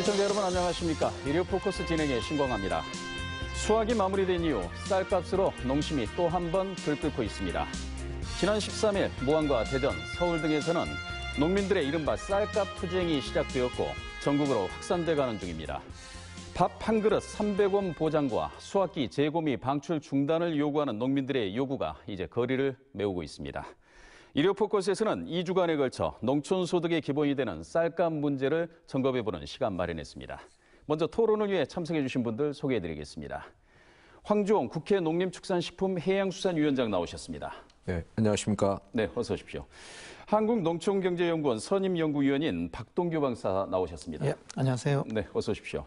시청자 여러분 안녕하십니까. 일요 포커스 진행의 신광합니다. 수확이 마무리된 이후 쌀값으로 농심이 또 한 번 들끓고 있습니다. 지난 13일 무안과 대전, 서울 등에서는 농민들의 이른바 쌀값 투쟁이 시작되었고 전국으로 확산돼 가는 중입니다. 밥 한 그릇 300원 보장과 수확기 재고미 방출 중단을 요구하는 농민들의 요구가 이제 거리를 메우고 있습니다. 일요 포커스에서는 2주간에 걸쳐 농촌소득의 기본이 되는 쌀값 문제를 점검해보는 시간 마련했습니다. 먼저 토론을 위해 참석해 주신 분들 소개해드리겠습니다. 황주홍 국회 농림축산식품해양수산위원장 나오셨습니다. 네, 안녕하십니까. 네, 어서 오십시오. 한국농촌경제연구원 선임연구위원인 박동규 박사 나오셨습니다. 예, 안녕하세요. 네, 어서 오십시오.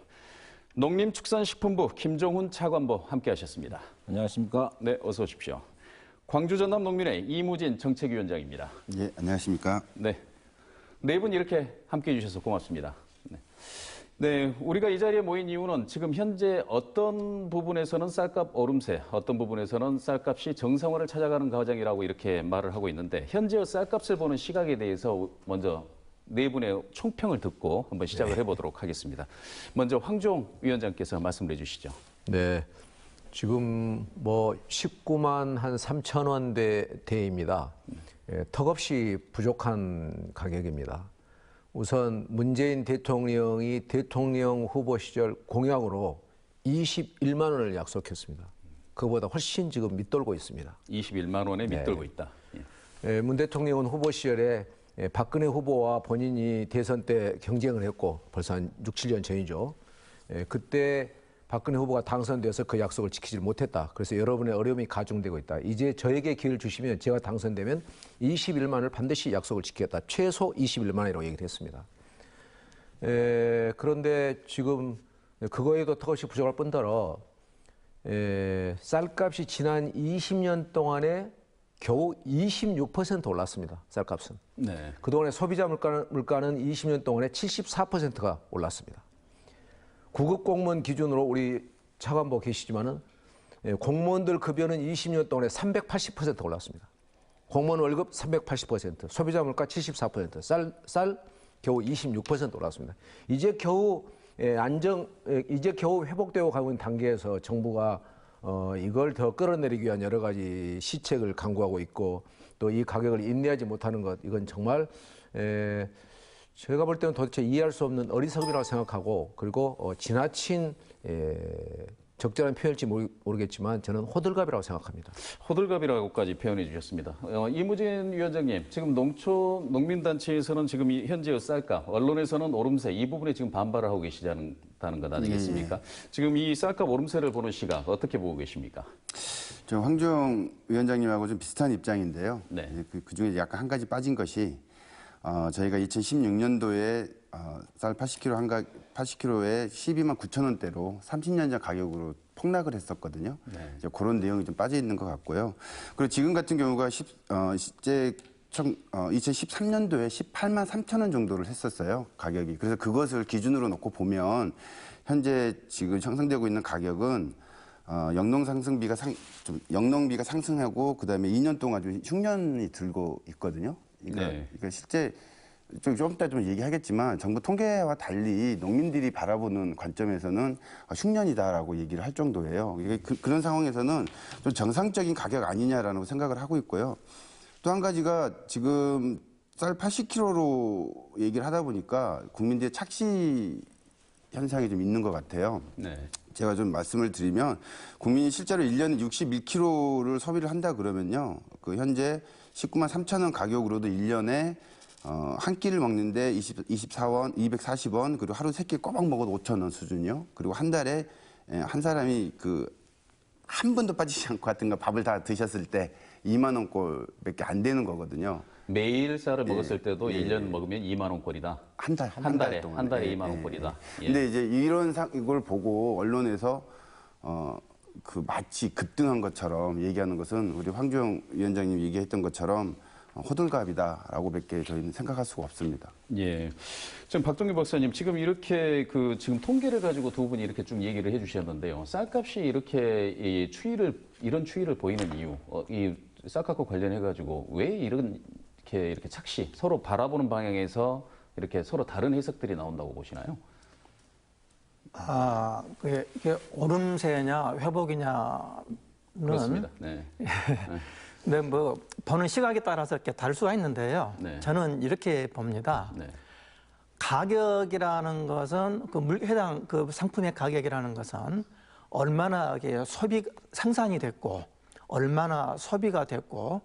농림축산식품부 김종훈 차관보 함께하셨습니다. 안녕하십니까. 네, 어서 오십시오. 광주 전남 농민회 이무진 정책위원장입니다. 예, 안녕하십니까. 네, 네 분 이렇게 함께해 주셔서 고맙습니다. 네, 우리가 이 자리에 모인 이유는 지금 현재 어떤 부분에서는 쌀값 오름세, 어떤 부분에서는 쌀값이 정상화를 찾아가는 과정이라고 이렇게 말을 하고 있는데 현재 쌀값을 보는 시각에 대해서 먼저 네 분의 총평을 듣고 한번 시작을 해보도록 하겠습니다. 먼저 황주홍 위원장께서 말씀을 해주시죠. 네, 지금 19만 한 3천 원대입니다. 예, 턱없이 부족한 가격입니다. 우선 문재인 대통령이 대통령 후보 시절 공약으로 21만 원을 약속했습니다. 그보다 훨씬 지금 밑돌고 있습니다. 21만 원에 밑돌고 있다. 예, 문 대통령은 후보 시절에 박근혜 후보와 본인이 대선 때 경쟁을 했고 벌써 한 6, 7년 전이죠. 그때 박근혜 후보가 당선돼서 그 약속을 지키지 못했다. 그래서 여러분의 어려움이 가중되고 있다. 이제 저에게 기회를 주시면 제가 당선되면 21만 원을 반드시 약속을 지키겠다. 최소 21만 원이라고 얘기를 했습니다. 그런데 지금 그거에도 턱없이 부족할 뿐더러 쌀값이 지난 20년 동안에 겨우 26% 올랐습니다. 쌀값은. 네. 그동안에 소비자 물가는 20년 동안에 74%가 올랐습니다. 구급 공무원 기준으로 우리 차관보 계시지만은 공무원들 급여는 20년 동안에 380% 올랐습니다. 공무원 월급 380%, 소비자 물가 74%, 쌀 겨우 26% 올랐습니다. 이제 겨우 회복되어 가고 있는 단계에서 정부가 이걸 더 끌어내리기 위한 여러 가지 시책을 강구하고 있고 또 이 가격을 인내하지 못하는 것, 이건 정말 제가 볼 때는 도대체 이해할 수 없는 어리석음이라고 생각하고, 그리고 지나친 적절한 표현일지 모르겠지만 저는 호들갑이라고 생각합니다. 호들갑이라고까지 표현해 주셨습니다. 이무진 위원장님, 지금 농민단체에서는 지금 현재의 쌀값, 언론에서는 오름세, 이 부분에 지금 반발을 하고 계시다는 것 아니겠습니까? 지금 이 쌀값 오름세를 보는 시각 어떻게 보고 계십니까? 저 황주홍 위원장님하고 좀 비슷한 입장인데요. 네. 그중에 약간 한 가지 빠진 것이 저희가 2016년도에 쌀 80kg에 12만 9천 원대로 30년 전 가격으로 폭락을 했었거든요. 네. 이제 그런 내용이 좀 빠져 있는 것 같고요. 그리고 지금 같은 경우가 실제 2013년도에 18만 3천 원 정도를 했었어요, 가격이. 그래서 그것을 기준으로 놓고 보면 현재 지금 형성되고 있는 가격은 영농비가 상승하고 그다음에 2년 동안 좀 흉년이 들고 있거든요. 그러니까 실제 좀 이따 좀 얘기하겠지만 정부 통계와 달리 농민들이 바라보는 관점에서는 흉년이다라고 얘기를 할 정도예요. 그런 상황에서는 좀 정상적인 가격 아니냐라는 생각을 하고 있고요. 또 한 가지가 지금 쌀 80kg로 얘기를 하다 보니까 국민들의 착시 현상이 좀 있는 것 같아요. 네. 제가 좀 말씀을 드리면 국민이 실제로 1년에 61kg를 소비를 한다 그러면요. 현재 19만 3천 원 가격으로도 1년에 한 끼를 먹는데 24원, 240원, 그리고 하루 3끼 꼬박 먹어도 5천 원 수준이요. 그리고 한 달에 한 사람이 한 번도 빠지지 않고 하여튼가 밥을 다 드셨을 때 2만 원꼴밖에 안 되는 거거든요. 매일 쌀을 먹었을 때도 1년 먹으면 2만 원꼴이다. 한 달에 동안. 한 달에 2만 원꼴이다. 근데 이제 이걸 보고 언론에서 마치 급등한 것처럼 얘기하는 것은 우리 황주홍 위원장님 얘기했던 것처럼 호들갑이다라고밖에 저희는 생각할 수가 없습니다. 예. 지금 박동규 박사님, 지금 이렇게 지금 통계를 가지고 두 분이 이렇게 쭉 얘기를 해주셨는데요. 쌀값이 이렇게 이런 추이를 보이는 이유, 이 쌀값과 관련해가지고 왜 이렇게 착시, 서로 바라보는 방향에서 이렇게 서로 다른 해석들이 나온다고 보시나요? 이게 오름세냐 회복이냐는 그렇습니다. 네. 네, 뭐 보는 시각에 따라서 이렇게 다를 수가 있는데요. 네. 저는 이렇게 봅니다. 네. 가격이라는 것은 해당 그 상품의 가격이라는 것은 얼마나 이게 생산이 됐고 얼마나 소비가 됐고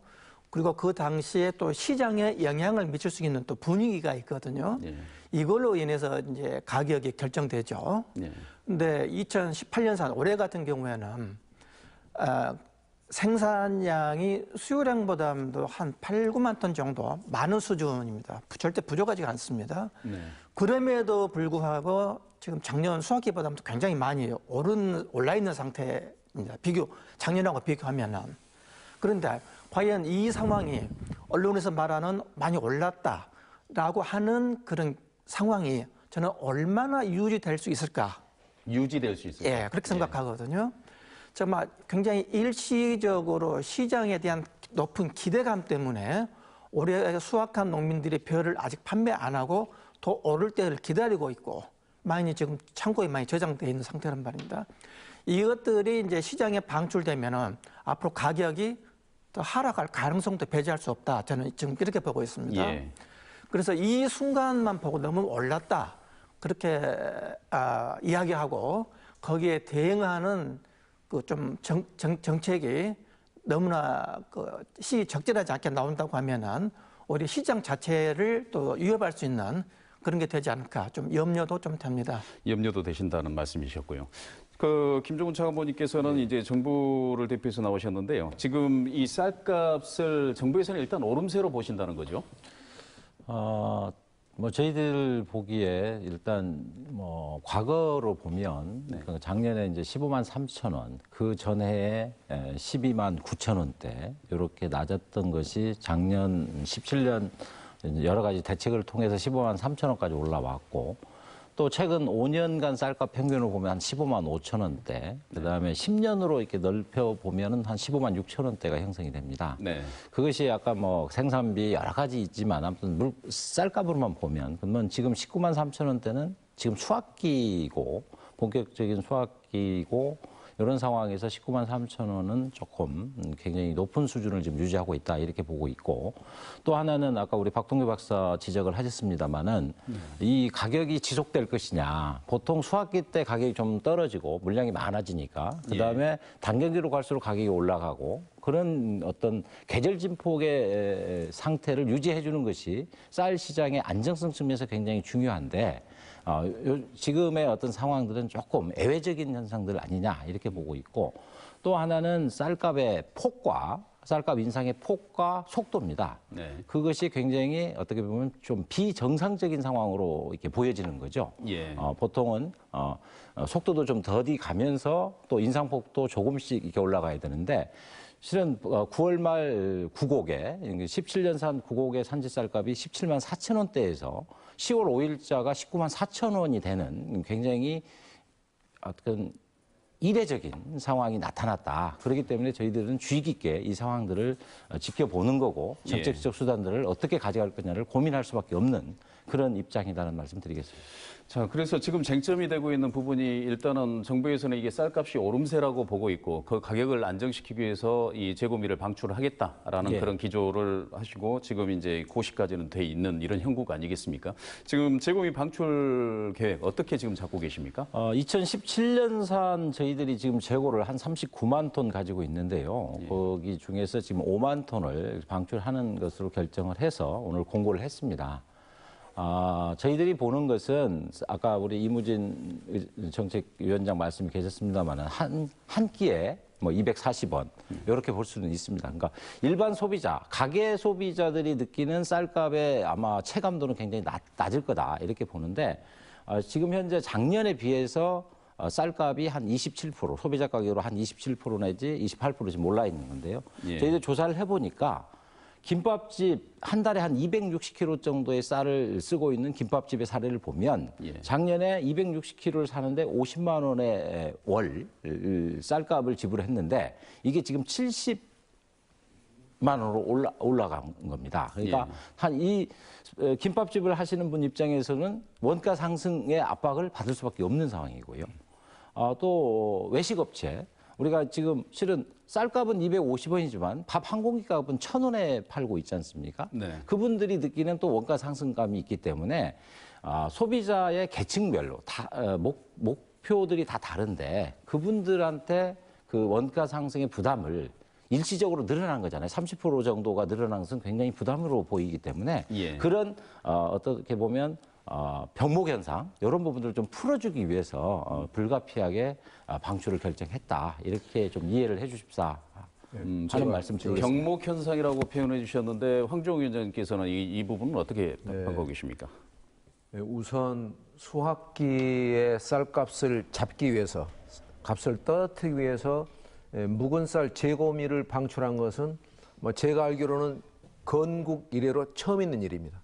그리고 그 당시에 또 시장에 영향을 미칠 수 있는 또 분위기가 있거든요. 예. 이걸로 인해서 이제 가격이 결정되죠. 예. 근데 2018년산 올해 같은 경우에는 생산량이 수요량보다도 한 8, 9만 톤 정도 많은 수준입니다. 절대 부족하지 않습니다. 네. 그럼에도 불구하고 지금 작년 수확기보다도 굉장히 많이 올라 있는 상태입니다. 작년하고 비교하면은. 그런데 과연 이 상황이 언론에서 말하는 많이 올랐다라고 하는 그런 상황이 저는 얼마나 유지될 수 있을까? 유지될 수 있을까? 예, 그렇게 생각하거든요. 정말 굉장히 일시적으로 시장에 대한 높은 기대감 때문에 올해 수확한 농민들이 벼를 아직 판매 안 하고 더 오를 때를 기다리고 있고 많이 지금 창고에 많이 저장되어 있는 상태란 말입니다. 이것들이 이제 시장에 방출되면은 앞으로 가격이 더 하락할 가능성도 배제할 수 없다. 저는 지금 이렇게 보고 있습니다. 예. 그래서 이 순간만 보고 너무 올랐다. 그렇게 이야기하고 거기에 대응하는 그 좀 정책이 너무나 적절하지 않게 나온다고 하면은 우리 시장 자체를 또 위협할 수 있는 그런 게 되지 않을까 좀 염려도 좀 됩니다. 염려도 되신다는 말씀이셨고요. 김종훈 차관보님께서는 이제 정부를 대표해서 나오셨는데요. 지금 이 쌀값을 정부에서는 일단 오름세로 보신다는 거죠? 뭐 저희들 보기에 일단 뭐 과거로 보면 그러니까 작년에 이제 15만 3천 원, 그 전해에 12만 9천 원대 이렇게 낮았던 것이 작년 17년 여러 가지 대책을 통해서 15만 3천 원까지 올라왔고 또 최근 5년간 쌀값 평균을 보면 한 15만 5천 원대, 그다음에 10년으로 이렇게 넓혀 보면은 한 15만 6천 원대가 형성이 됩니다. 네. 그것이 아까 뭐 생산비 여러 가지 있지만 아무튼 쌀값으로만 보면 그러면 지금 19만 3천 원대는 지금 수확기고 본격적인 수확기고 이런 상황에서 19만 3천 원은 조금 굉장히 높은 수준을 지금 유지하고 있다 이렇게 보고 있고 또 하나는 아까 우리 박동규 박사 지적을 하셨습니다마는 이 가격이 지속될 것이냐 보통 수확기 때 가격이 좀 떨어지고 물량이 많아지니까 그다음에 단경기로 갈수록 가격이 올라가고 그런 어떤 계절 진폭의 상태를 유지해 주는 것이 쌀 시장의 안정성 측면에서 굉장히 중요한데 지금의 어떤 상황들은 조금 예외적인 현상들 아니냐 이렇게 보고 있고 또 하나는 쌀값의 폭과 쌀값 인상의 폭과 속도입니다. 네. 그것이 굉장히 어떻게 보면 좀 비정상적인 상황으로 이렇게 보여지는 거죠. 예. 보통은 속도도 좀 더디 가면서 또 인상폭도 조금씩 이렇게 올라가야 되는데 실은 9월 말 구곡에 17년산 구곡의 산지 쌀값이 17만 4천 원대에서 10월 5일자가 19만 4천 원이 되는 굉장히 어떤 이례적인 상황이 나타났다. 그렇기 때문에 저희들은 주의 깊게 이 상황들을 지켜보는 거고 정책적 수단들을 어떻게 가져갈 거냐를 고민할 수밖에 없는 그런 입장이라는 말씀 드리겠습니다. 자, 그래서 지금 쟁점이 되고 있는 부분이 일단은 정부에서는 이게 쌀값이 오름세라고 보고 있고 그 가격을 안정시키기 위해서 이 재고미를 방출을 하겠다라는 그런 기조를 하시고 지금 이제 고시까지는 돼 있는 이런 형국 아니겠습니까? 지금 재고미 방출 계획 어떻게 지금 잡고 계십니까? 2017년산 저희들이 지금 재고를 한 39만 톤 가지고 있는데요. 거기 중에서 지금 5만 톤을 방출하는 것으로 결정을 해서 오늘 공고를 했습니다. 저희들이 보는 것은 아까 우리 이무진 정책위원장 말씀이 계셨습니다만은 한 끼에 뭐 240원 이렇게 볼 수는 있습니다. 그러니까 일반 소비자, 가계 소비자들이 느끼는 쌀값의 아마 체감도는 굉장히 낮을 거다 이렇게 보는데 지금 현재 작년에 비해서 쌀값이 한 27%, 소비자 가격으로 한 27% 내지 28% 지금 올라 있는 건데요. 저희들 조사를 해보니까 김밥집 한 달에 한 260kg 정도의 쌀을 쓰고 있는 김밥집의 사례를 보면 작년에 260kg를 사는데 50만 원의 월 쌀값을 지불했는데 이게 지금 70만 원으로 올라간 겁니다. 그러니까 예. 한 이 김밥집을 하시는 분 입장에서는 원가 상승의 압박을 받을 수밖에 없는 상황이고요. 또 외식업체 우리가 지금 실은 쌀값은 250원이지만 밥 한 공기 값은 1,000원에 팔고 있지 않습니까? 네. 그분들이 느끼는 또 원가 상승감이 있기 때문에 소비자의 계층별로 다 목표들이 다 다른데 그분들한테 그 원가 상승의 부담을 일시적으로 늘어난 거잖아요. 30% 정도가 늘어난 것은 굉장히 부담으로 보이기 때문에 예. 그런 어떻게 보면 병목 현상 이런 부분들을 좀 풀어주기 위해서 불가피하게 방출을 결정했다 이렇게 좀 이해를 해주십사 하는 말씀 드리겠습니다. 경목 현상이라고 표현해 주셨는데 황종우 위원장님께서는 이 부분은 어떻게 답하고 계십니까? 네, 우선 수확기의 쌀값을 잡기 위해서 값을 떨어뜨리기 위해서 묵은 쌀 재고미를 방출한 것은 뭐 제가 알기로는 건국 이래로 처음 있는 일입니다.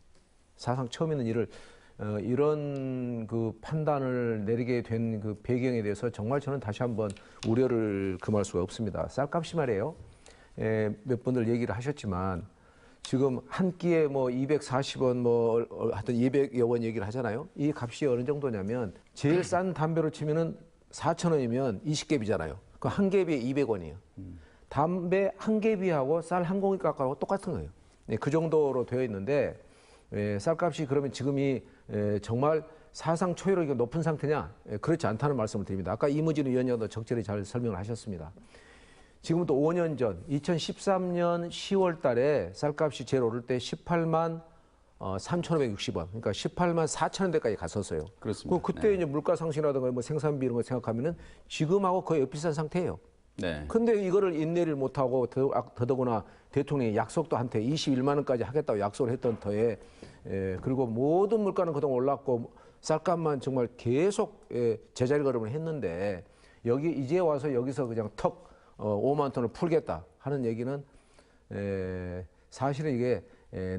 사상 처음 있는 일을 이런 그 판단을 내리게 된 그 배경에 대해서 정말 저는 다시 한번 우려를 금할 수가 없습니다. 쌀값이 말이에요. 몇 분들 얘기를 하셨지만 지금 한 끼에 뭐 240원 뭐 하여튼 200여 원 얘기를 하잖아요. 이 값이 어느 정도냐면 제일 싼 담배로 치면은 4,000원이면 20개비잖아요. 그 한 개비에 200원이에요. 담배 한 개비하고 쌀 한 공기 값하고 똑같은 거예요. 네, 그 정도로 되어 있는데 쌀값이 그러면 지금이 정말 사상 초유로 높은 상태냐? 그렇지 않다는 말씀을 드립니다. 아까 이무진 위원장도 적절히 잘 설명을 하셨습니다. 지금부터 5년 전 2013년 10월 달에 쌀값이 제일 오를 때 18만 3,560원, 그러니까 18만 4,000원대까지 갔었어요. 그렇습니다. 그때 네. 이제 물가 상승이라든가 뭐 생산비 이런 거 생각하면은 지금하고 거의 비슷한 상태예요. 네. 근데 이거를 인내를 못하고 더더구나 대통령이 약속도 한테 21만 원까지 하겠다고 약속을 했던 터에 그리고 모든 물가는 그동안 올랐고 쌀값만 정말 계속 제자리 걸음을 했는데 여기 이제 와서 여기서 그냥 턱 5만 톤을 풀겠다 하는 얘기는 사실은 이게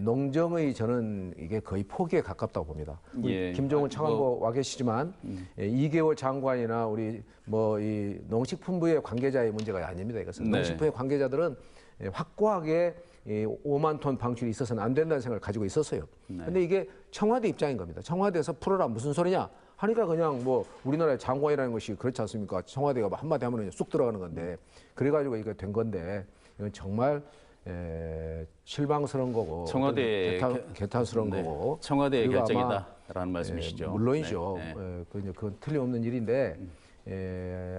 농정의 저는 이게 거의 포기에 가깝다고 봅니다. 예. 김종은 차관보 와 계시지만 2개월 장관이나 우리 뭐 이 농식품부의 관계자의 문제가 아닙니다. 이것은 네. 농식품의 관계자들은 확고하게 5만 톤 방출이 있어서는 안 된다는 생각을 가지고 있었어요. 근데 이게 청와대 입장인 겁니다. 청와대에서 풀어라 무슨 소리냐 하니까 그냥 뭐 우리나라의 장관이라는 것이 그렇지 않습니까? 청와대가 한마디 하면 그냥 쑥 들어가는 건데 그래가지고 이거 된 건데 이건 정말 실망스러운 거고 청와대 개탄스러운 네. 거고 청와대의 그리고 결정이다라는 말씀이시죠. 물론이죠. 네. 그건 틀림없는 일인데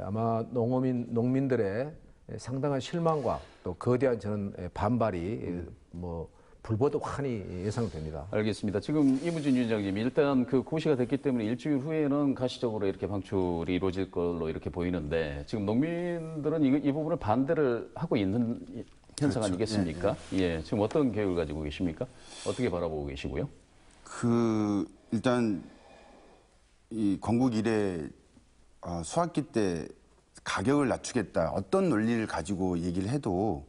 아마 농민들의 상당한 실망과 또 거대한 저는 반발이 뭐 불보듯 환히 예상됩니다. 알겠습니다. 지금 이무진 위원장님 일단 그 고시가 됐기 때문에 일주일 후에는 가시적으로 이렇게 방출이 이루어질 걸로 이렇게 보이는데 지금 농민들은 이 부분을 반대를 하고 있는 현상 그렇죠. 아니겠습니까? 예. 지금 어떤 계획을 가지고 계십니까? 어떻게 바라보고 계시고요? 일단 이 건국 이래 수학기 때 가격을 낮추겠다 어떤 논리를 가지고 얘기를 해도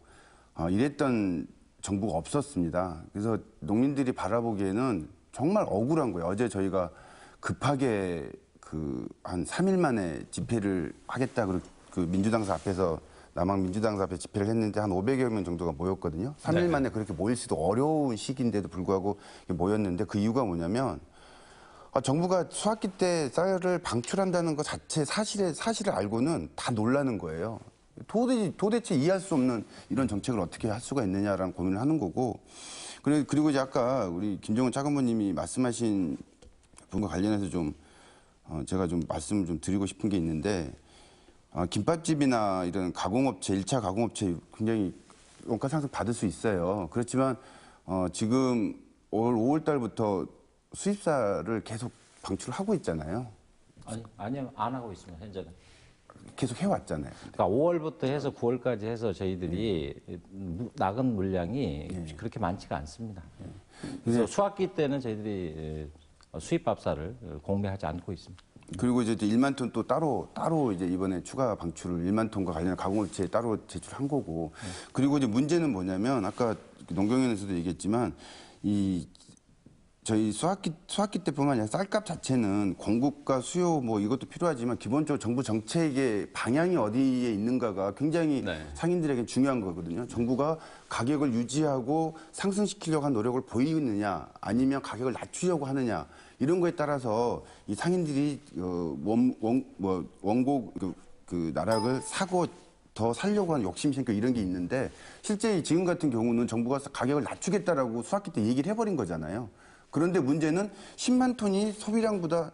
이랬던 정부가 없었습니다. 그래서 농민들이 바라보기에는 정말 억울한 거예요. 어제 저희가 급하게 한 3일 만에 집회를 하겠다 그 민주당사 앞에서 남항 민주당사 앞에 집회를 했는데 한 500여 명 정도가 모였거든요. 3일 만에 그렇게 모일 수도 어려운 시기인데도 불구하고 모였는데 그 이유가 뭐냐면 정부가 수학기 때 쌀을 방출한다는 것 자체 사실을 알고는 다 놀라는 거예요. 도대체 이해할 수 없는 이런 정책을 어떻게 할 수가 있느냐라는 고민을 하는 거고 그리고 이제 아까 우리 김종은 차관보님이 말씀하신 부분과 관련해서 좀 제가 좀 말씀을 좀 드리고 싶은 게 있는데 김밥집이나 이런 가공업체, 1차 가공업체 굉장히 원가 상승 받을 수 있어요. 그렇지만 지금 올 5월 달부터 수입쌀을 계속 방출을 하고 있잖아요. 아니요, 안 하고 있습니다, 현재는. 계속 해왔잖아요. 그러니까 5월부터 해서 9월까지 해서 저희들이 나간 물량이 그렇게 많지가 않습니다. 그래서 수학기 때는 저희들이 수입 밥쌀을 공매하지 않고 있습니다. 그리고 이제 1만 톤 또 따로 이제 이번에 추가 방출을 1만 톤과 관련한 가공업체에 따로 제출한 거고. 그리고 이제 문제는 뭐냐면 아까 농경위원회에서도 얘기했지만 이 저희 수학기 때뿐만 아니라 쌀값 자체는 공급과 수요 뭐 이것도 필요하지만 기본적으로 정부 정책의 방향이 어디에 있는가가 굉장히 네. 상인들에게 중요한 거거든요. 정부가 가격을 유지하고 상승시키려고 한 노력을 보이느냐 아니면 가격을 낮추려고 하느냐 이런 거에 따라서 이 상인들이 원고 그 나락을 사고 더 살려고 하는 욕심이 생겨 이런 게 있는데 실제 지금 같은 경우는 정부가 가격을 낮추겠다라고 수학기 때 얘기를 해버린 거잖아요. 그런데 문제는 10만 톤이 소비량보다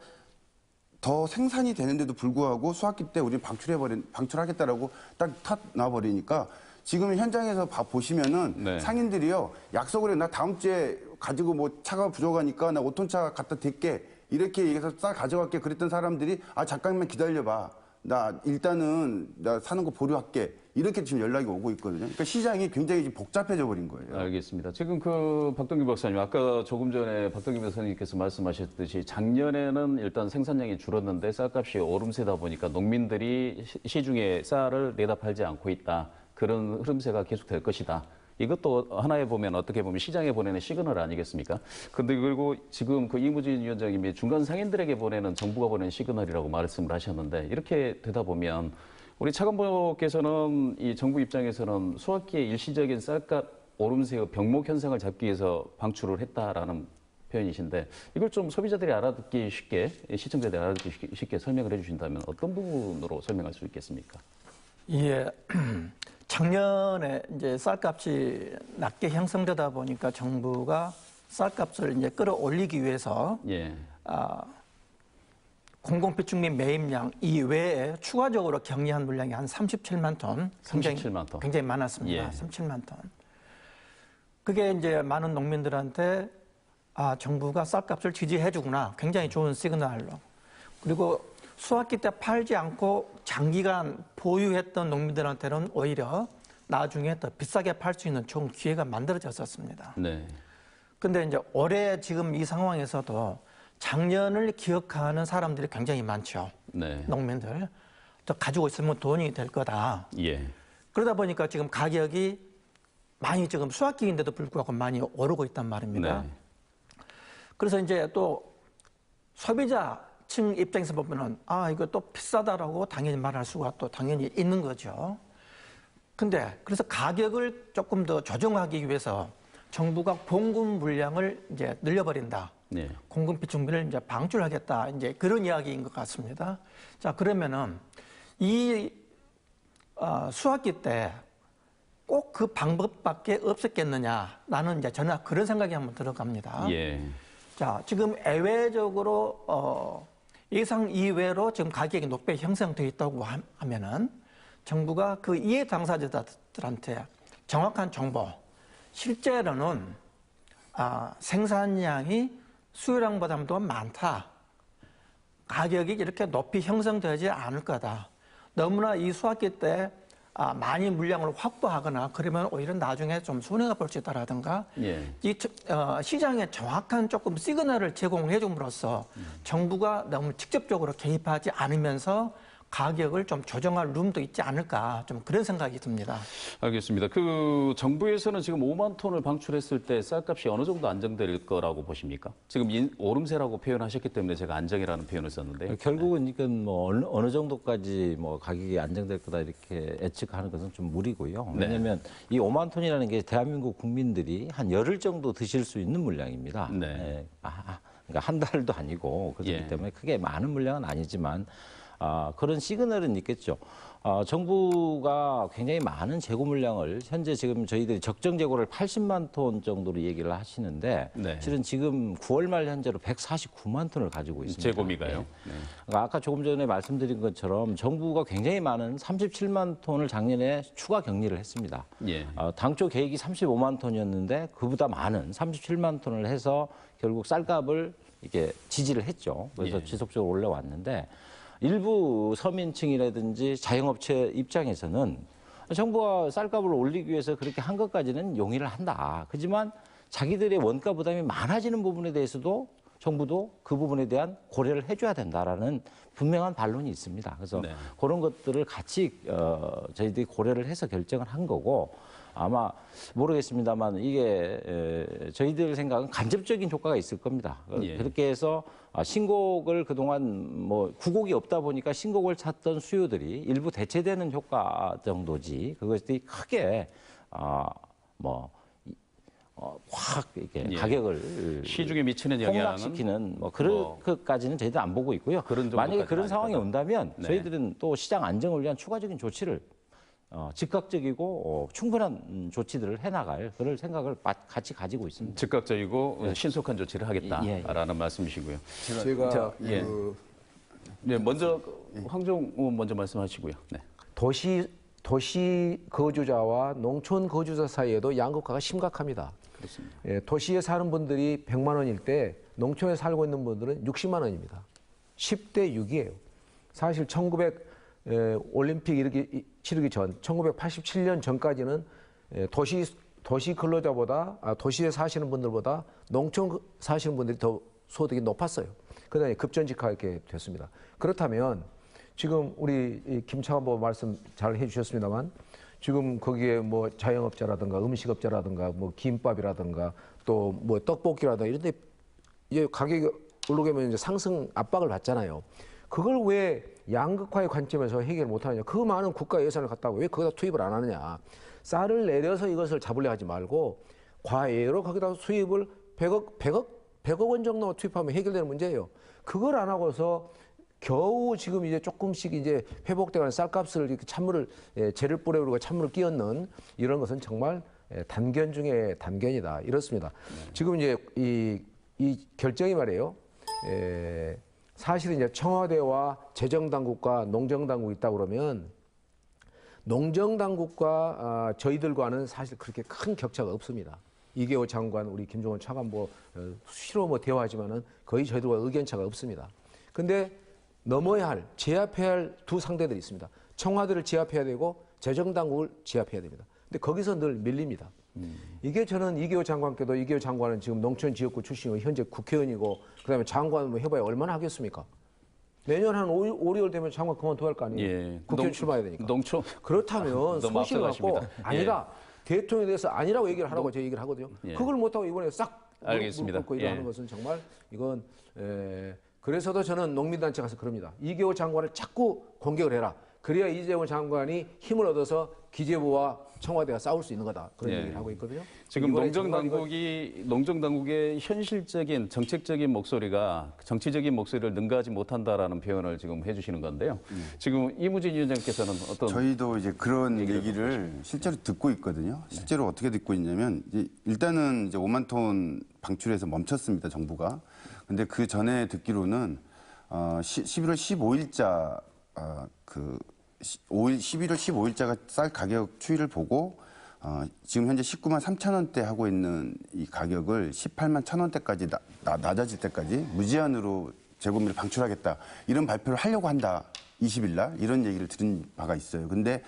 더 생산이 되는데도 불구하고 수학기 때 우리 방출하겠다라고 딱 놔버리니까 지금 현장에서 보시면은 네. 상인들이요 약속을 해. 나 다음 주에 가지고 뭐 차가 부족하니까 나 5톤차 갖다 댈게. 이렇게 얘기해서 쌀 가져갈게. 그랬던 사람들이 아 잠깐만 기다려봐. 나 일단은 나 사는 거 보류할게. 이렇게 지금 연락이 오고 있거든요. 그러니까 시장이 굉장히 지금 복잡해져 버린 거예요. 알겠습니다. 지금 그 박동규 박사님, 아까 조금 전에 박동규 박사님께서 말씀하셨듯이 작년에는 일단 생산량이 줄었는데 쌀값이 오름세다 보니까 농민들이 시중에 쌀을 내다 팔지 않고 있다. 그런 흐름세가 계속될 것이다. 이것도 하나에 보면 어떻게 보면 시장에 보내는 시그널 아니겠습니까? 근데 그리고 지금 그 이무진 위원장님이 중간 상인들에게 보내는 정부가 보내는 시그널이라고 말씀을 하셨는데 이렇게 되다 보면 우리 차관보께서는 이 정부 입장에서는 수학기의 일시적인 쌀값 오름세의 병목 현상을 잡기 위해서 방출을 했다라는 표현이신데 이걸 좀 소비자들이 알아듣기 쉽게 시청자들이 알아듣기 쉽게 설명을 해주신다면 어떤 부분으로 설명할 수 있겠습니까? 예. 작년에 이제 쌀값이 낮게 형성되다 보니까 정부가 쌀값을 이제 끌어올리기 위해서 예. 공공비축 및 매입량 이외에 추가적으로 격리한 물량이 한 37만 톤, 37만 톤. 굉장히 많았습니다. 예. 37만 톤. 그게 이제 많은 농민들한테 정부가 쌀값을 지지해주구나. 굉장히 좋은 시그널로. 그리고 수학기 때 팔지 않고 장기간 보유했던 농민들한테는 오히려 나중에 더 비싸게 팔 수 있는 좋은 기회가 만들어졌었습니다. 네. 근데 이제 올해 지금 이 상황에서도 작년을 기억하는 사람들이 굉장히 많죠. 네. 농민들. 더 가지고 있으면 돈이 될 거다. 예. 그러다 보니까 지금 가격이 많이 지금 수학기인데도 불구하고 많이 오르고 있단 말입니다. 네. 그래서 이제 또 소비자층 입장에서 보면은 이거 또 비싸다라고 당연히 말할 수가 또 당연히 있는 거죠. 근데 그래서 가격을 조금 더 조정하기 위해서 정부가 공급 물량을 이제 늘려버린다. 네. 공급 비축비를 이제 방출하겠다. 이제 그런 이야기인 것 같습니다. 자, 그러면은 이 수학기 때 꼭 그 방법밖에 없었겠느냐. 나는 이제 저는 그런 생각이 한번 들어갑니다. 예. 자, 지금 예외적으로 예상 이외로 지금 가격이 높게 형성되어 있다고 하면은 정부가 그 이해 당사자들한테 정확한 정보, 실제로는 생산량이 수요량보다도 많다. 가격이 이렇게 높이 형성되지 않을 거다. 너무나 이 수학기 때 많이 물량을 확보하거나 그러면 오히려 나중에 좀 손해가 볼 수 있다라든가 예. 이 시장에 정확한 조금 시그널을 제공해 줌으로써 정부가 너무 직접적으로 개입하지 않으면서 가격을 좀 조정할 룸도 있지 않을까 좀 그런 생각이 듭니다. 알겠습니다. 그 정부에서는 지금 5만 톤을 방출했을 때 쌀값이 어느 정도 안정될 거라고 보십니까? 지금 오름세라고 표현하셨기 때문에 제가 안정이라는 표현을 썼는데 결국은 이건 뭐 어느 정도까지 뭐 가격이 안정될 거다 이렇게 예측하는 것은 좀 무리고요. 왜냐하면 이 5만 톤이라는 게 대한민국 국민들이 한 열흘 정도 드실 수 있는 물량입니다. 네. 그러니까 한 달도 아니고 그렇기 때문에 크게 많은 물량은 아니지만 그런 시그널은 있겠죠. 정부가 굉장히 많은 재고 물량을 현재 지금 저희들이 적정 재고를 80만 톤 정도로 얘기를 하시는데 네. 실은 지금 9월 말 현재로 149만 톤을 가지고 있습니다. 재고미가요? 네. 그러니까 아까 조금 전에 말씀드린 것처럼 정부가 굉장히 많은 37만 톤을 작년에 추가 격리를 했습니다. 예. 당초 계획이 35만 톤이었는데 그보다 많은 37만 톤을 해서 결국 쌀값을 이렇게 지지를 했죠. 그래서 예. 지속적으로 올라왔는데 일부 서민층이라든지 자영업체 입장에서는 정부가 쌀값을 올리기 위해서 그렇게 한 것까지는 용인을 한다. 하지만 자기들의 원가 부담이 많아지는 부분에 대해서도 정부도 그 부분에 대한 고려를 해줘야 된다라는 분명한 반론이 있습니다. 그래서 네. 그런 것들을 같이 저희들이 고려를 해서 결정을 한 거고 아마 모르겠습니다만 이게 저희들 생각은 간접적인 효과가 있을 겁니다. 예. 그렇게 해서 신곡을 그동안 뭐 구곡이 없다 보니까 신곡을 찾던 수요들이 일부 대체되는 효과 정도지 그것이 크게 확 이렇게 예. 가격을 시중에 미치는 영향은 폭락시키는 그런 것까지는 저희도 안 보고 있고요. 그런 만약에 정도까지는 그런 상황이 아니거든. 온다면 네. 저희들은 또 시장 안정을 위한 추가적인 조치를 즉각적이고 충분한 조치들을 해나갈 그럴 생각을 같이 가지고 있습니다. 즉각적이고 신속한 조치를 하겠다라는 말씀이시고요. 제가 자, 예. 네, 먼저 황정 의원 먼저 말씀하시고요. 네. 도시 거주자와 농촌 거주자 사이에도 양극화가 심각합니다. 그렇습니다. 예, 도시에 사는 분들이 100만 원일 때 농촌에 살고 있는 분들은 60만 원입니다. 10대 6이에요. 사실 올림픽 이렇게 치르기 전 1987년 전까지는 도시 근로자보다 도시에 사시는 분들보다 농촌 사시는 분들이 더 소득이 높았어요. 그다음에 급전직하 이렇게 됐습니다. 그렇다면 지금 우리 김창완 말씀 잘 해주셨습니다만 지금 거기에 뭐 자영업자라든가 음식업자라든가 뭐 김밥이라든가 또 뭐 떡볶이라든가 이런데 이제 가격이 오르면 이제 상승 압박을 받잖아요. 그걸 왜 양극화의 관점에서 해결 못하느냐? 그 많은 국가 예산을 갖다가 왜 거기다 투입을 안 하느냐? 쌀을 내려서 이것을 잡으려 하지 말고 과외로 거기다 수입을 100억 원 정도 투입하면 해결되는 문제예요. 그걸 안 하고서 겨우 지금 이제 조금씩 이제 회복돼가는 쌀값을 이렇게 재를 뿌려오고 찬물을 끼얹는 이런 것은 정말 단견 중에 단견이다. 이렇습니다. 지금 이제 이 결정이 말이에요. 사실은 이제 청와대와 재정당국과 농정당국이 있다 그러면 농정당국과 저희들과는 사실 그렇게 큰 격차가 없습니다. 이계호 장관, 우리 김종원 차관보 수시로 뭐 대화하지만은 거의 저희들과 의견차가 없습니다. 근데 넘어야 할, 제압해야 할 두 상대들이 있습니다. 청와대를 제압해야 되고 재정당국을 제압해야 됩니다. 근데 거기서 늘 밀립니다. 이게 저는 이계호 장관께도 이계호 장관은 지금 농촌지역구 출신이고 현재 국회의원이고 그다음에 장관 뭐 해봐야 얼마나 하겠습니까? 내년 한 5, 6월 되면 장관 그만둬야 할 거 아니에요. 예. 국회의원 출마해야 되니까. 농촌 그렇다면 너무 소신을 갖고 앞서가십니다. 아니다. 대통령에 대해서 아니라고 얘기를 하라고 제가 얘기를 하거든요. 예. 그걸 못하고 이번에 싹 알겠습니다. 묻고 이러는 예. 것은 정말 이건 그래서도 저는 농민단체 가서 그럽니다. 이계호 장관을 자꾸 공격을 해라. 그래야 이재용 장관이 힘을 얻어서 기재부와 청와대가 싸울 수 있는 거다. 그런 예. 얘기를 하고 있거든요. 지금 이번에 정말 농정당국의 현실적인 정책적인 목소리가 정치적인 목소리를 능가하지 못한다라는 표현을 지금 해주시는 건데요. 지금 이무진 위원장께서는 어떤 저희도 이제 그런 얘기를 실제로 듣고 있거든요. 실제로 어떻게 듣고 있냐면 일단은 이제 5만 톤 방출해서 멈췄습니다, 정부가. 근데 그 전에 듣기로는 11월 15일자 11월 15일자가 쌀 가격 추이를 보고 지금 현재 19만 3천 원대 하고 있는 이 가격을 18만 1천 원대까지 낮아질 때까지 무제한으로 재고미를 방출하겠다 이런 발표를 하려고 한다. 20일 날 이런 얘기를 들은 바가 있어요. 근데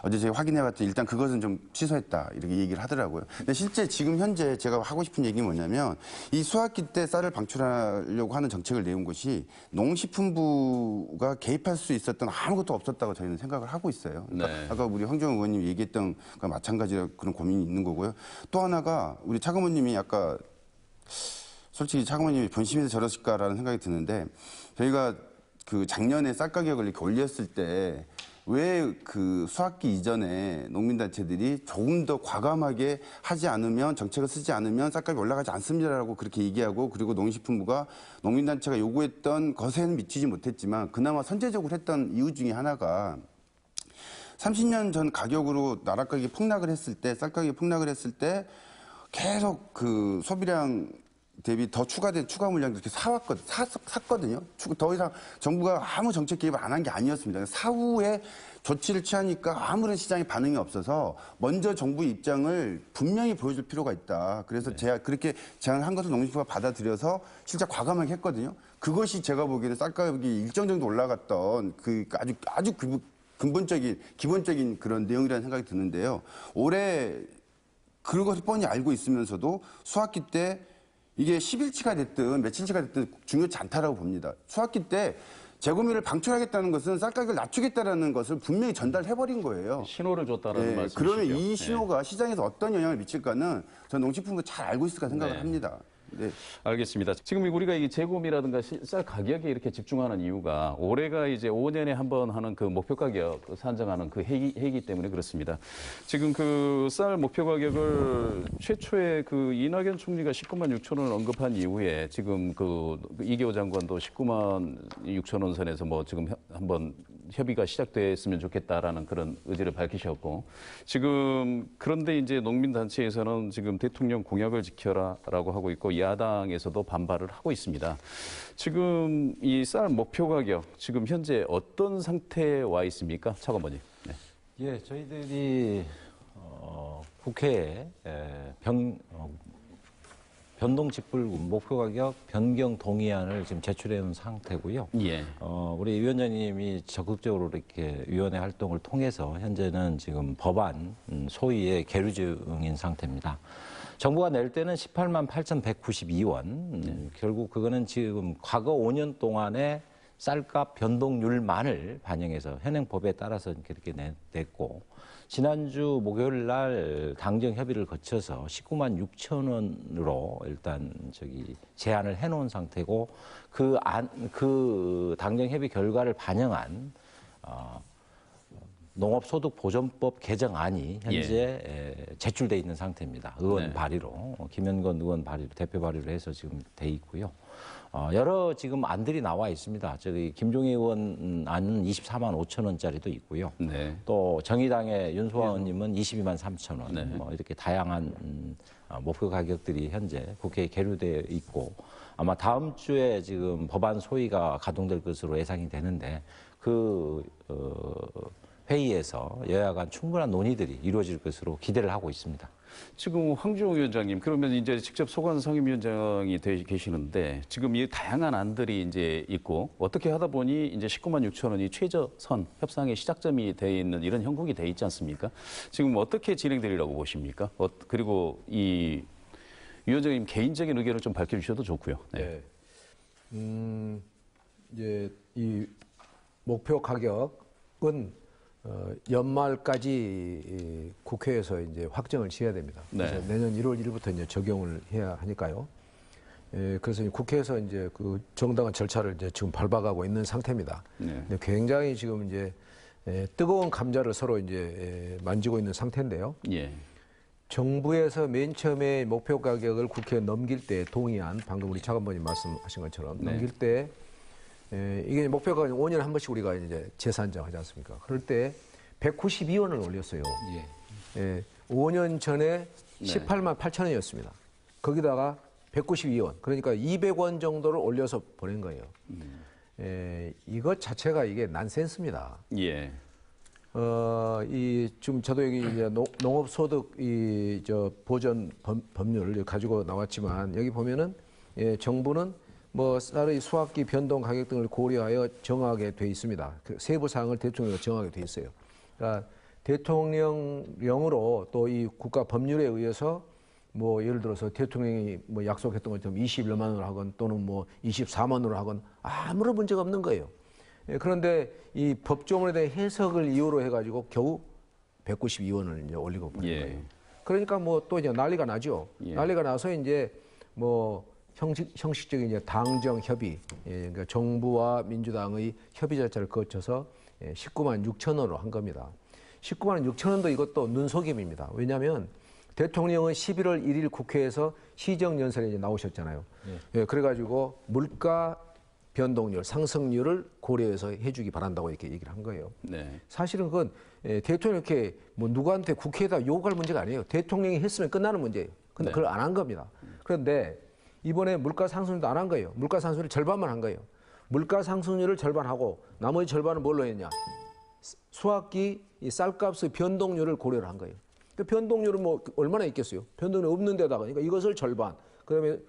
어제 제가 확인해봤더니 일단 그것은 좀 취소했다 이렇게 얘기를 하더라고요. 근데 실제 지금 현재 제가 하고 싶은 얘기는 뭐냐면 이 수학기 때 쌀을 방출하려고 하는 정책을 내온 것이 농식품부가 개입할 수 있었던 아무것도 없었다고 저희는 생각을 하고 있어요. 그러니까 네. 아까 우리 황정우 의원님이 얘기했던 것과 마찬가지로 그런 고민이 있는 거고요. 또 하나가 우리 차관님이 아까 솔직히 차관님이 본심에서 저러실까라는 생각이 드는데 저희가 그 작년에 쌀 가격을 이렇게 올렸을 때 왜 그 수학기 이전에 농민단체들이 조금 더 과감하게 하지 않으면 정책을 쓰지 않으면 쌀값이 올라가지 않습니다라고 그렇게 얘기하고 그리고 농식품부가 농민단체가 요구했던 것에는 미치지 못했지만 그나마 선제적으로 했던 이유 중에 하나가 30년 전 가격으로 나라 가격이 폭락을 했을 때 쌀 가격이 폭락을 했을 때 계속 그 소비량 대비 더 추가된 추가 물량도 이렇게 샀거든요. 더 이상 정부가 아무 정책 개입을 안 한 게 아니었습니다. 사후에 조치를 취하니까 아무런 시장에 반응이 없어서 먼저 정부의 입장을 분명히 보여줄 필요가 있다. 그래서 제가 그렇게 제안을 한 것을 농식부가 받아들여서 실제 과감하게 했거든요. 그것이 제가 보기에는 쌀 가격이 일정 정도 올라갔던 그 아주 기본적인 그런 내용이라는 생각이 드는데요. 올해 그것을 뻔히 알고 있으면서도 수학기 때 이게 10일치가 됐든 며칠치가 됐든 중요치 않다라고 봅니다. 수학기 때 재고미를 방출하겠다는 것은 쌀 가격을 낮추겠다라는 것을 분명히 전달해버린 거예요. 신호를 줬다라는 네, 말씀이시죠. 그러면 이 신호가 시장에서 어떤 영향을 미칠까는 저는 농식품부 잘 알고 있을까 생각을 네. 합니다. 네. 알겠습니다. 지금 우리가 이 재고미라든가 쌀 가격에 이렇게 집중하는 이유가 올해가 이제 5년에 한 번 하는 그 목표 가격 산정하는 그 해이기 때문에 그렇습니다. 지금 그 쌀 목표 가격을 최초에 그 이낙연 총리가 19만 6천 원을 언급한 이후에 지금 그 이계호 장관도 19만 6천 원 선에서 뭐 지금 한번 협의가 시작됐으면 좋겠다라는 그런 의지를 밝히셨고 지금 그런데 이제 농민단체에서는 지금 대통령 공약을 지켜라라고 하고 있고 야당에서도 반발을 하고 있습니다. 지금 이 쌀 목표 가격 지금 현재 어떤 상태에 와 있습니까? 차관보님. 네. 예, 저희들이 국회에 변동 직불금 목표 가격 변경 동의안을 지금 제출해 놓은 상태고요. 예. 우리 위원장님이 적극적으로 이렇게 위원회 활동을 통해서 현재는 지금 법안 소위의 계류 중인 상태입니다. 정부가 낼 때는 18만 8,192원. 결국 그거는 지금 과거 5년 동안의 쌀값 변동률만을 반영해서 현행법에 따라서 그렇게 냈고 지난주 목요일 날 당정 협의를 거쳐서 19만 6천 원으로 일단 제안을 해놓은 상태고 그 당정 협의 결과를 반영한 농업소득보전법 개정안이 현재 제출돼 있는 상태입니다. 의원 발의로 김현건 의원 발의로 대표 발의로 해서 지금 돼 있고요. 여러 지금 안들이 나와 있습니다. 김종희 의원 안은 24만 5천 원짜리도 있고요. 네. 또 정의당의 윤소아 의원님은 22만 3천 원. 네. 뭐 이렇게 다양한 목표 가격들이 현재 국회에 계류되어 있고 아마 다음 주에 지금 법안 소위가 가동될 것으로 예상이 되는데 회의에서 여야 간 충분한 논의들이 이루어질 것으로 기대를 하고 있습니다. 지금 황주호 위원장님, 그러면 이제 직접 소관 상임위원장이 계시는데 지금 이 다양한 안들이 이제 있고 어떻게 하다 보니 이제 19만 6천 원이 최저선 협상의 시작점이 돼 있는 이런 형국이 돼 있지 않습니까? 지금 어떻게 진행되리라고 보십니까? 그리고 이 위원장님 개인적인 의견을 좀 밝혀주셔도 좋고요. 네. 이제 이 목표 가격은 연말까지 국회에서 이제 확정을 지어야 됩니다. 그래서 네. 내년 1월 1일부터 이제 적용을 해야 하니까요. 그래서 국회에서 이제 그 정당한 절차를 이제 지금 밟아가고 있는 상태입니다. 네. 근데 굉장히 지금 이제 뜨거운 감자를 서로 이제 만지고 있는 상태인데요. 예. 정부에서 맨 처음에 목표 가격을 국회에 넘길 때 동의안, 방금 우리 차관보님 말씀하신 것처럼 넘길 때 이게 목표가 5년에 한 번씩 우리가 이제 재산정하지 않습니까? 그럴 때 192원을 올렸어요. 5년 전에 18만 8천 원이었습니다. 거기다가 192원. 그러니까 200원 정도를 올려서 보낸 거예요. 이것 자체가 이게 난센스입니다. 예. 지금 저도 여기 이제 농업소득 보전 법률을 가지고 나왔지만 여기 보면은 정부는 뭐 쌀의 수확기 변동 가격 등을 고려하여 정하게 돼 있습니다. 그 세부 사항을 대통령이 정하게 돼 있어요. 그러니까 대통령령으로 또 이 국가 법률에 의해서 뭐 예를 들어서 대통령이 뭐 약속했던 것처럼 21만 원을 하건 또는 뭐 24만 원으로 하건 아무런 문제가 없는 거예요. 그런데 이 법조문에 대한 해석을 이유로 해가지고 겨우 192원을 이제 올리고 보낸 거예요. 그러니까 뭐 또 이제 난리가 나죠. 난리가 나서 이제 뭐 형식적인 이제 당정 협의, 그러니까 정부와 민주당의 협의 절차를 거쳐서 19만 6천 원으로 한 겁니다. 19만 6천 원도 이것도 눈속임입니다. 왜냐하면 대통령은 11월 1일 국회에서 시정연설에 이제 나오셨잖아요. 그래가지고 물가 변동률, 상승률을 고려해서 해주기 바란다고 이렇게 얘기를 한 거예요. 네. 사실은 그건 대통령 이렇게 뭐 누구한테 국회에다 요구할 문제가 아니에요. 대통령이 했으면 끝나는 문제예요. 근데 그걸 안 한 겁니다. 그런데 이번에 물가 상승률도 안 한 거예요. 물가 상승률 절반만 한 거예요. 물가 상승률을 절반하고 나머지 절반은 뭘로 했냐? 수확기 이 쌀값의 변동률을 고려를 한 거예요. 그 변동률은 뭐 얼마나 있겠어요? 변동률 없는 데다가 그러니까 이것을 절반. 그다음에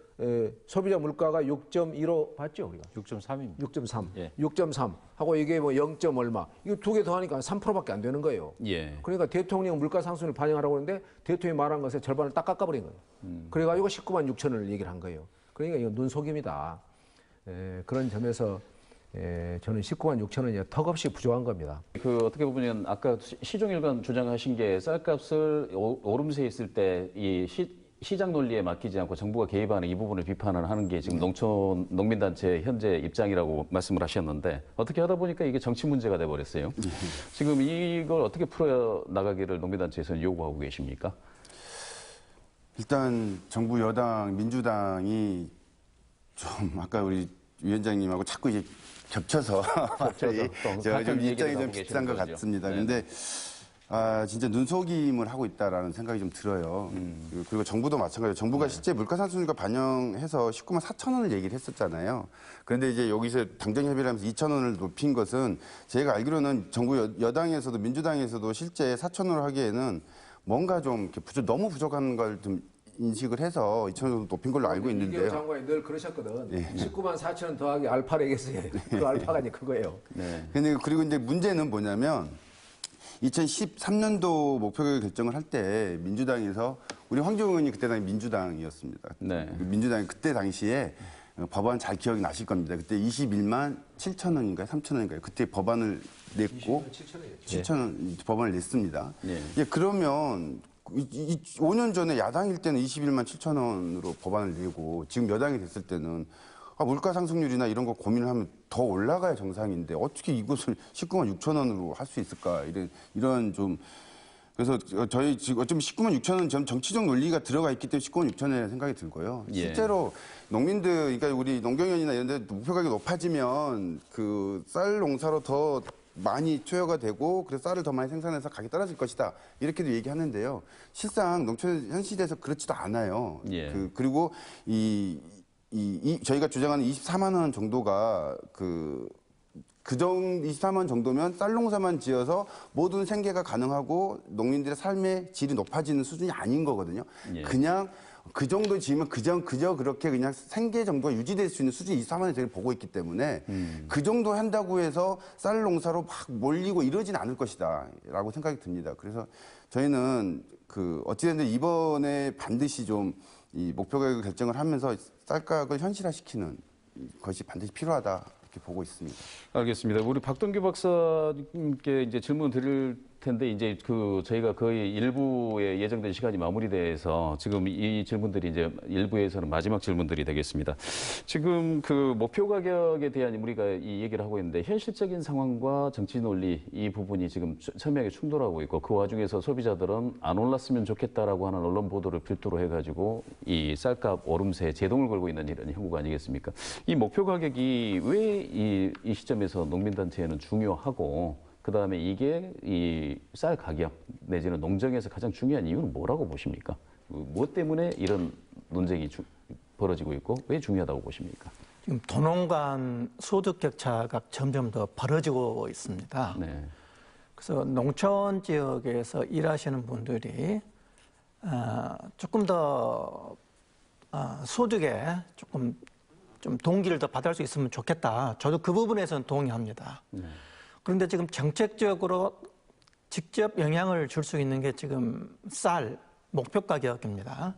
소비자 물가가 6.15 봤죠 우리가? 6.3입니다. 6.3. 예. 6.3 하고 이게 뭐 0. 얼마. 이거 두 개 더하니까 3%밖에 안 되는 거예요. 예. 그러니까 대통령 물가 상승을 반영하라고 하는데 대통령이 말한 것에 절반을 딱 깎아버린 거예요. 그래가지고 19만 6천 원을 얘기를 한 거예요. 그러니까 이거 눈속임이다. 그런 점에서 저는 19만 6천 원이 턱없이 부족한 겁니다. 그 어떻게 보면 아까 시종일관 주장하신 게 쌀값을 오름세에 있을 때 이 시장 논리에 맡기지 않고 정부가 개입하는 이 부분을 비판을 하는 게 지금 농민단체 현재 입장이라고 말씀을 하셨는데 어떻게 하다 보니까 이게 정치 문제가 돼버렸어요. 지금 이걸 어떻게 풀어 나가기를 농민단체에서는 요구하고 계십니까? 일단 정부 여당 민주당이 좀 아까 우리 위원장님하고 자꾸 이제 겹쳐서 제가 좀 입장이 좀 비슷한 것 같습니다. 그런데 진짜 눈속임을 하고 있다라는 생각이 좀 들어요. 그리고 정부도 마찬가지예요. 정부가 실제 물가상승률과 반영해서 19만 4천 원을 얘기를 했었잖아요. 그런데 이제 여기서 당정 협의를 하면서 2천 원을 높인 것은 제가 알기로는 정부 여당에서도 민주당에서도 실제 4천 원을 하기에는 뭔가 좀 이렇게 너무 부족한 걸 좀 인식을 해서 2천 원 정도 높인 걸로 알고 있는데요. 이기호 장관이 늘 그러셨거든. 19만 4천 원 더하기 알파를 얘기했어요. 그 알파가 이제 그거예요. 근데 그리고 이제 문제는 뭐냐면 2013년도 목표가격 결정을 할 때 민주당에서 우리 황교안 의원이 그때 당시 민주당이었습니다. 네. 민주당이 그때 당시에 법안 잘 기억이 나실 겁니다. 그때 21만 7천 원인가요? 3천 원인가요? 그때 법안을 냈고 7천 원 법안을 냈습니다. 네. 예, 그러면 5년 전에 야당일 때는 21만 7천 원으로 법안을 내고 지금 여당이 됐을 때는 물가 상승률이나 이런 거 고민을 하면 더 올라가야 정상인데 어떻게 이것을 19만 6천 원으로 할 수 있을까 이런 좀 그래서 저희 지금 어쩌면 19만 6천 원 정치적 논리가 들어가 있기 때문에 19만 6천 원이라는 생각이 들고요. 실제로 농민들 그러니까 우리 농경연이나 이런 데 목표 가격이 높아지면 그 쌀 농사로 더 많이 투여가 되고 그래서 쌀을 더 많이 생산해서 가격이 떨어질 것이다 이렇게도 얘기하는데요. 실상 농촌 현실에서 그렇지도 않아요. 그리고 저희가 주장하는 24만 원 정도가 그 24만 원 정도면 쌀 농사만 지어서 모든 생계가 가능하고 농민들의 삶의 질이 높아지는 수준이 아닌 거거든요. 그냥 그 정도 지으면 그저 그렇게 그냥 생계 정도가 유지될 수 있는 수준이 24만 원을 저희가 보고 있기 때문에 그 정도 한다고 해서 쌀 농사로 막 몰리고 이러진 않을 것이다라고 생각이 듭니다. 그래서 저희는 어찌됐든 이번에 반드시 좀 이 목표 가격 결정을 하면서 쌀가격을 현실화시키는 것이 반드시 필요하다 이렇게 보고 있습니다. 알겠습니다. 우리 박동규 박사님께 이제 질문 드릴 텐데 이제 저희가 거의 일부에 예정된 시간이 마무리돼서 지금 이 질문들이 이제 일부에서는 마지막 질문들이 되겠습니다. 지금 그 목표 가격에 대한 우리가 이 얘기를 하고 있는데 현실적인 상황과 정치 논리 이 부분이 지금 첨예하게 충돌하고 있고 그 와중에서 소비자들은 안 올랐으면 좋겠다라고 하는 언론 보도를 필두로 해가지고 이 쌀값 오름세에 제동을 걸고 있는 이런 형국 아니겠습니까? 이 목표 가격이 왜 이 시점에서 농민단체에는 중요하고 그다음에 이게 이 쌀 가격 내지는 농정에서 가장 중요한 이유는 뭐라고 보십니까? 무엇 때문에 이런 논쟁이 벌어지고 있고 왜 중요하다고 보십니까? 지금 도농 간 소득 격차가 점점 더 벌어지고 있습니다. 네. 그래서 농촌 지역에서 일하시는 분들이 조금 더 소득에 조금 좀 동기를 더 받을 수 있으면 좋겠다. 저도 그 부분에서는 동의합니다. 그런데 지금 정책적으로 직접 영향을 줄 수 있는 게 지금 쌀 목표 가격입니다.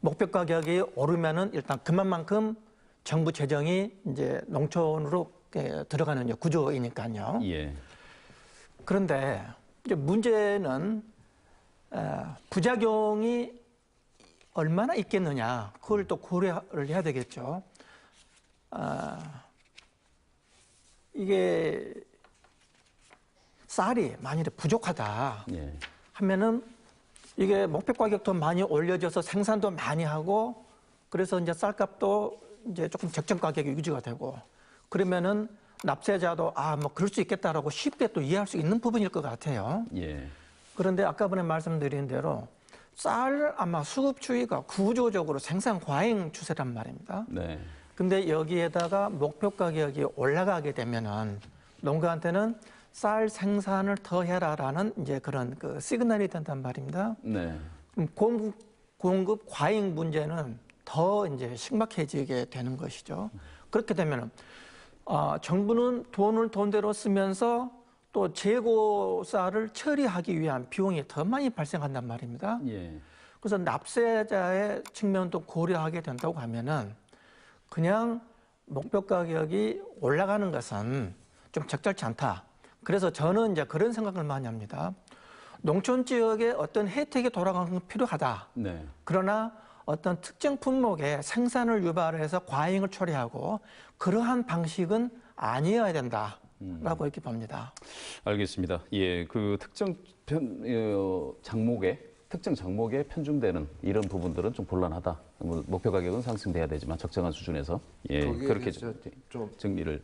목표 가격이 오르면은 일단 그만큼 정부 재정이 이제 농촌으로 들어가는 구조이니까요. 예. 그런데 이제 문제는 부작용이 얼마나 있겠느냐, 그걸 또 고려를 해야 되겠죠. 이게 쌀이 만일에 부족하다 하면은 이게 목표 가격도 많이 올려져서 생산도 많이 하고 그래서 이제 쌀값도 이제 조금 적정 가격이 유지가 되고 그러면은 납세자도 뭐 그럴 수 있겠다라고 쉽게 또 이해할 수 있는 부분일 것 같아요. 그런데 아까 전에 말씀드린 대로 쌀 아마 수급 추이가 구조적으로 생산 과잉 추세란 말입니다. 근데 여기에다가 목표 가격이 올라가게 되면은 농가한테는 쌀 생산을 더 해라라는 이제 그런 그 시그널이 된단 말입니다. 공급 과잉 문제는 더 이제 심각해지게 되는 것이죠. 그렇게 되면은 정부는 돈을 돈대로 쓰면서 또 재고 쌀을 처리하기 위한 비용이 더 많이 발생한단 말입니다. 그래서 납세자의 측면도 고려하게 된다고 하면은 그냥 목표 가격이 올라가는 것은 좀 적절치 않다. 그래서 저는 이제 그런 생각을 많이 합니다. 농촌 지역에 어떤 혜택이 돌아가는 건 필요하다. 네. 그러나 어떤 특정 품목의 생산을 유발해서 과잉을 처리하고 그러한 방식은 아니어야 된다라고 이렇게 봅니다. 알겠습니다. 예, 그 특정 특정 장목에 편중되는 이런 부분들은 좀 곤란하다. 목표 가격은 상승돼야 되지만 적정한 수준에서 그렇게 좀 정리를.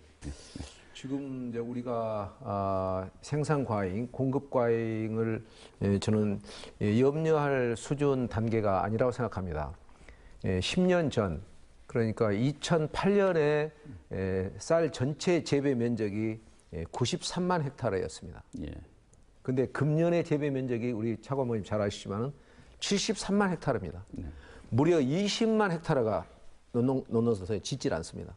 지금 이제 우리가 생산 과잉, 공급 과잉을 저는 염려할 수준 단계가 아니라고 생각합니다. 10년 전, 그러니까 2008년에 쌀 전체 재배 면적이 93만 헥타르였습니다. 예. 근데 금년의 재배 면적이 우리 차관모님 잘 아시지만은 73만 헥타르입니다. 네. 무려 20만 헥타르가 논농사에 짓질 않습니다.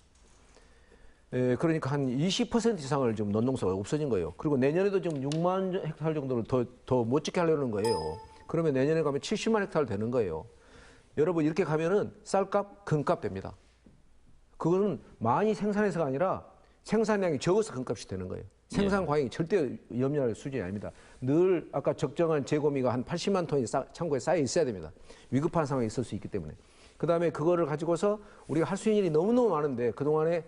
그러니까 한 20% 이상을 지금 논농사가 없어진 거예요. 그리고 내년에도 지금 6만 헥타르 정도를 더 못 짓게 하려는 거예요. 그러면 내년에 가면 70만 헥타르 되는 거예요. 여러분 이렇게 가면은 쌀값, 금값 됩니다. 그거는 많이 생산해서가 아니라 생산량이 적어서 금값이 되는 거예요. 생산 과잉이 절대 염려할 수준이 아닙니다. 늘 아까 적정한 재고미가 한 80만 톤이 창고에 쌓여 있어야 됩니다. 위급한 상황이 있을 수 있기 때문에. 그다음에 그거를 가지고서 우리가 할 수 있는 일이 너무너무 많은데 그동안에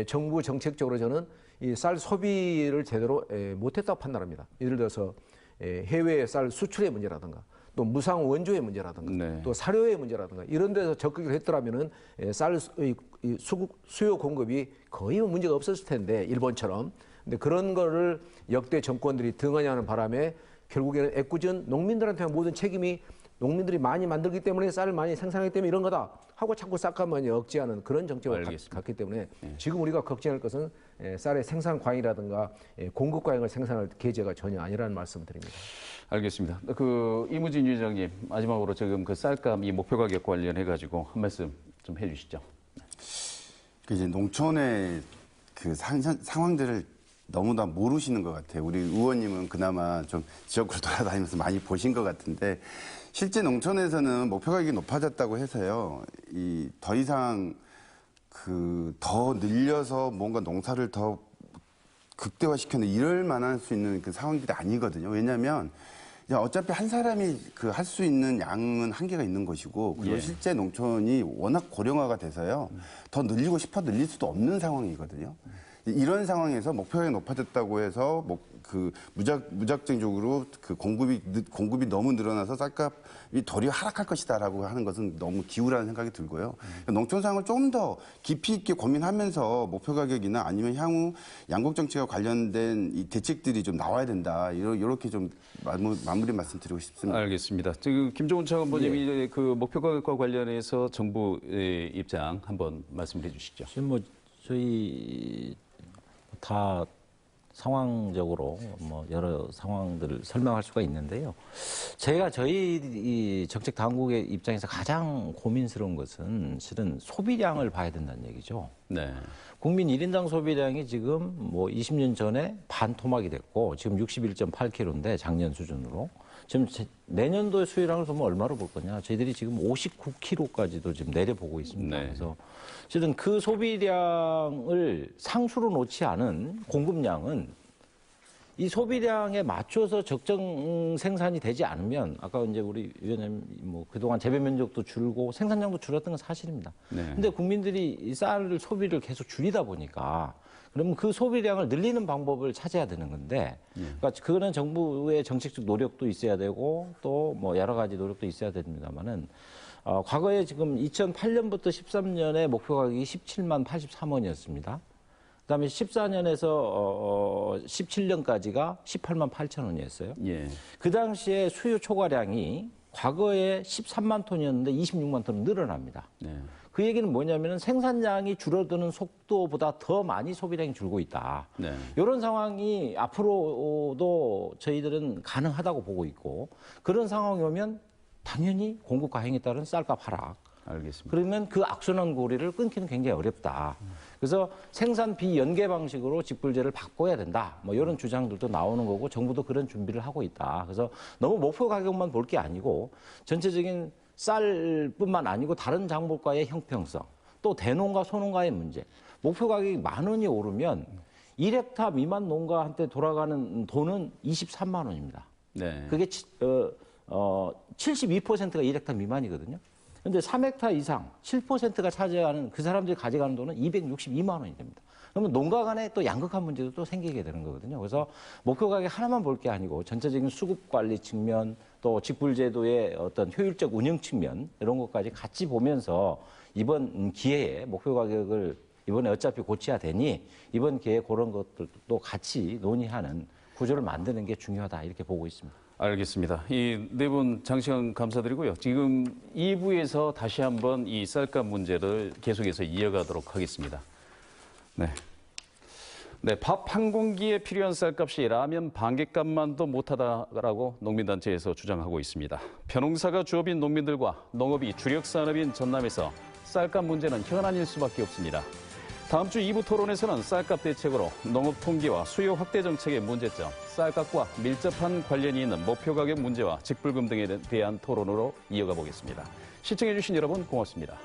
정부 정책적으로 저는 이 쌀 소비를 제대로 못했다고 판단합니다. 예를 들어서 해외 쌀 수출의 문제라든가 또 무상 원조의 문제라든가 네. 또 사료의 문제라든가 이런 데서 적극을 했더라면은 쌀 수요 공급이 거의 문제가 없었을 텐데 일본처럼. 근데 그런 거를 역대 정권들이 등한히 하는 바람에 결국에는 애꿎은 농민들한테 모든 책임이 농민들이 많이 만들기 때문에 쌀을 많이 생산하기 때문에 이런 거다 하고 자꾸 쌀값만 억제하는 그런 정책을 갖기 때문에 지금 우리가 걱정할 것은 쌀의 생산 과잉이라든가 공급 과잉을 생산할 계제가 전혀 아니라는 말씀을 드립니다. 알겠습니다. 그 이무진 위원장님 마지막으로 지금 그 쌀값 이 목표 가격 관련해 가지고 한 말씀 좀 해주시죠. 이제 농촌의 그 상황들을 너무나 모르시는 것 같아요. 우리 의원님은 그나마 좀 지역구를 돌아다니면서 많이 보신 것 같은데 실제 농촌에서는 목표 가격이 높아졌다고 해서요. 더 이상 더 늘려서 뭔가 농사를 더 극대화시켜내 이럴 만할 수 있는 그 상황들이 아니거든요. 왜냐하면 어차피 한 사람이 할 수 있는 양은 한계가 있는 것이고 그리고 실제 농촌이 워낙 고령화가 돼서요. 더 늘리고 싶어 늘릴 수도 없는 상황이거든요. 이런 상황에서 목표가 높아졌다고 해서 무작정적으로 그 공급이 너무 늘어나서 쌀값이 도리어 하락할 것이다라고 하는 것은 너무 기우라는 생각이 들고요. 농촌 상황을 좀 더 깊이 있게 고민하면서 목표 가격이나 아니면 향후 양국 정책과 관련된 이 대책들이 좀 나와야 된다. 이렇게 좀 마무리 말씀드리고 싶습니다. 알겠습니다. 지금 김종훈 차관보님이 그 목표 가격과 관련해서 정부의 입장 한번 말씀해 주시죠. 지금 저희 다 상황적으로 여러 상황들을 설명할 수가 있는데요. 제가 저희 이 정책 당국의 입장에서 가장 고민스러운 것은 실은 소비량을 봐야 된다는 얘기죠. 네. 국민 1인당 소비량이 지금 20년 전에 반 토막이 됐고 지금 61.8kg인데 작년 수준으로 지금 내년도의 수요량을 보면 얼마로 볼 거냐. 저희들이 지금 59kg까지도 지금 내려보고 있습니다. 네. 그래서 실은 그 소비량을 상수로 놓지 않은 공급량은 이 소비량에 맞춰서 적정 생산이 되지 않으면 아까 이제 우리 위원장님 그동안 재배 면적도 줄고 생산량도 줄었던 건 사실입니다. 네. 근데 국민들이 이 쌀 소비를 계속 줄이다 보니까 그러면 그 소비량을 늘리는 방법을 찾아야 되는 건데, 그러니까 그거는 정부의 정책적 노력도 있어야 되고 또 여러 가지 노력도 있어야 됩니다만은 과거에 지금 2008년부터 13년에 목표 가격이 17만 83원이었습니다. 그다음에 14년에서 17년까지가 18만 8천 원이었어요. 예. 그 당시에 수요 초과량이 과거에 13만 톤이었는데 26만 톤으로 늘어납니다. 네. 그 얘기는 뭐냐면은 생산량이 줄어드는 속도보다 더 많이 소비량이 줄고 있다. 네. 이런 상황이 앞으로도 저희들은 가능하다고 보고 있고 그런 상황이 오면 당연히 공급 과잉에 따른 쌀값 하락. 알겠습니다. 그러면 그 악순환 고리를 끊기는 굉장히 어렵다. 그래서 생산 비연계 방식으로 직불제를 바꿔야 된다. 이런 주장들도 나오는 거고 정부도 그런 준비를 하고 있다. 그래서 너무 목표 가격만 볼 게 아니고 전체적인 쌀뿐만 아니고 다른 작물과의 형평성, 또 대농가, 소농가의 문제. 목표 가격이 10,000원이 오르면 1헥타 미만 농가한테 돌아가는 돈은 23만 원입니다. 네. 그게 72%가 1헥타 미만이거든요. 그런데 3헥타 이상 7%가 차지하는 그 사람들이 가져가는 돈은 262만 원이 됩니다. 그러면 농가 간에 또 양극화 문제도 또 생기게 되는 거거든요. 그래서 목표 가격 하나만 볼 게 아니고 전체적인 수급 관리 측면 또 직불제도의 어떤 효율적 운영 측면 이런 것까지 같이 보면서 이번 기회에 목표 가격을 이번에 어차피 고쳐야 되니 이번 기회에 그런 것들도 같이 논의하는 구조를 만드는 게 중요하다 이렇게 보고 있습니다. 알겠습니다. 이 네 분 장시간 감사드리고요. 지금 2부에서 다시 한번 이 쌀값 문제를 계속해서 이어가도록 하겠습니다. 네. 네, 밥 한 공기에 필요한 쌀값이 라면 반 개값만도 못하다라고 농민단체에서 주장하고 있습니다. 벼농사가 주업인 농민들과 농업이 주력 산업인 전남에서 쌀값 문제는 현안일 수밖에 없습니다. 다음 주 2부 토론에서는 쌀값 대책으로 농업 통계와 수요 확대 정책의 문제점, 쌀값과 밀접한 관련이 있는 목표 가격 문제와 직불금 등에 대한 토론으로 이어가 보겠습니다. 시청해주신 여러분 고맙습니다.